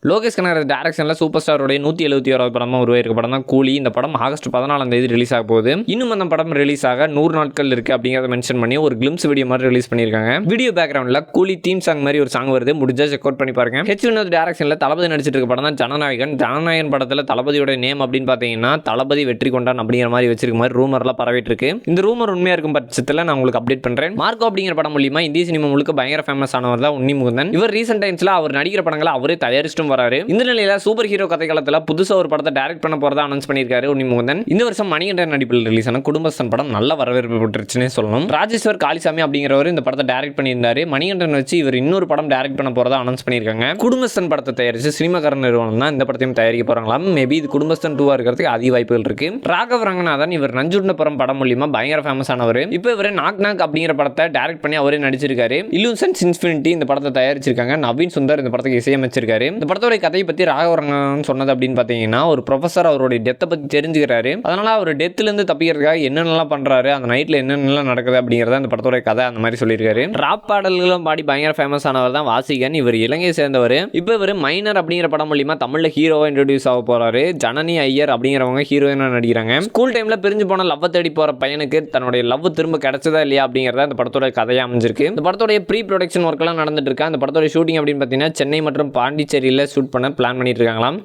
லோகேஷ் கனகராஜ் டைரக்ஷனில் சூப்பர் ஸ்டாரோடைய 171வது படமாக உருவாயிருக்க படம் தான் கூலி. இந்த படம் ஆகஸ்ட் 14 ரிலீஸ் ஆக போகுது. இன்னும் அந்த படம் ரிலீஸ் ஆக 100 நாட்கள் இருக்கு அப்படிங்கிறத மென்ஷன் பண்ணி ஒரு கிளிம்ஸ் வீடியோ மாதிரி ரிலீஸ் பண்ணியிருக்காங்க. வீடியோ பேக்ரவுண்டில் கூலி தீம் சாங் மாதிரி ஒரு சாங் வருது. முடிஞ்சா செக் அவுட் பண்ணி பாருங்க. ஹெச் வினோத் டைரக்ஷனில் தளபதி நடிச்சிட்டு இருக்க படம் தான் ஜனநாயகன். ஜனநாயகன் படத்தில் தளபதியோட நேம் அப்படின்னு பார்த்தீங்கன்னா தளபதி வெற்றி கொண்டான் அப்படிங்கிற மாதிரி வச்சிருக்க மாதிரி ரூமர்லாம் பரவிட்டு இருக்கு. இந்த ரூமர் உண்மையா இருக்கும் பட்சத்தில் நான் உங்களுக்கு அப்டேட் பண்றேன். மார்க்கோ அப்படிங்கிற படம் மூலியமா இந்திய சினிமா முழுக்க பயங்கர ஃபேமஸ் ஆனவர் தான் உன்னி முகுந்தன். இவர் ரீசெண்ட் டைம்ஸ்ல அவர் நடிக்கிற படங்களை அவரே தயாரிச்சுட்டும் வராரு. இந்த நிலையில சூப்பர் ஹீரோ கதைக்களத்தில் புதுசா ஒரு படத்தை டைரக்ட் பண்ண போறதா அனௌன்ஸ் பண்ணியிருக்காரு உன்னி முகுந்தன். இந்த வருஷம் மணிகண்டன் நடிப்பில் ரிலீஸ் ஆன குடும்பஸ்தன் படம் நல்ல வரவேற்பு பெற்றுச்சுன்னே சொல்லணும். ராஜேஸ்வர் காளிசாமி அப்படிங்கிறவர் இந்த படத்தை டைரக்ட் பண்ணியிருந்தாரு. மணிகண்டன் வச்சு இவர் இன்னொரு படம் டைரக்ட் பண்ண போறதா அனௌன்ஸ் பண்ணியிருக்காங்க. குடும்பஸ்தன் படத்தை தயாரிச்சு சினிமாக்காரன் நிறுவனம் தான் இந்த படத்தையும் தயாரிக்க போறாங்களாம். மேபி இது குடும்பஸ்தன் 2 இருக்கிறதுக்கு அதிக வாய்ப்புகள் இருக்கு. ராகவ ரங்கநாதன் இவர் நஞ்சுண்டபுரம் படம் மூலியமா பயங்கர ஃபேமஸ் ஆனவர். இப்போ இவர் நாக் நாக் அப்படிங்கிற படத்தை டைரக்ட் பண்ணி அவரே நடிச்சிருக்காரு. இல்லூஷன்ஸ் இன்ஃபினிட்டி இந்த படத்தை தயாரிச்சிருக்காங்க. நவீன் சுந்தர் இந்த படத்துக்கு இசையமைச்சிருக்காரு. இந்த படத்தோட கதையை பத்தி ராகவ ரங்கநாதன் சொன்னது அப்படின்னு பார்த்தீங்கன்னா ஒரு ப்ரொஃபஸர் அவருடைய டெத்தை பத்தி தெரிஞ்சுக்கிறாரு. அதனால அவர் டெத்ல இருந்து தப்பிக்கிறதுக்காக என்னென்னலாம் பண்றாரு, அந்த நைட்ல என்னென்னலாம் நடக்குது அப்படிங்கறத அந்த படத்தோட கதை அந்த மாதிரி சொல்லியிருக்காரு. ராப் பாடல்களும் பாடி பயங்கர ஃபேமஸ் ஆனவர் தான் வாசிகன். இவர் இலங்கையை சேர்ந்தவர். இப்போ இவர் மைனர் அப்படிங்கிற படம் மூலியமா தமிழ்ல ஹீரோவா இன்ட்ரோடியூஸ் ஆக போறாரு. ஜனனி ஐயர் அப்படிங்கிறவங்க ஹீரோயினா நடிக்கிறாங்க. ஸ்கூல் டைம்ல பிரிஞ்சு போன லவ் தேடி போற பையனுக்கு தன்னுடைய லவ் திரும்ப கிடைச்சதா இல்லையா அப்படிங்கறத இந்த படத்தோட கதையா அமைஞ்சிருக்கு. இந்த படத்தோட ப்ரீ ப்ரொடக்ஷன் ஒர்க் எல்லாம் நடந்துட்டு இருக்கு. அந்த படத்தோட ஷூட்டிங் அப்படின்னு பார்த்தீங்கன்னா சென்னை மற்றும் பாண்டிச்சேரியில ஷூட் பண்ண பிளான் பண்ணிட்டு இருக்காங்களாம்.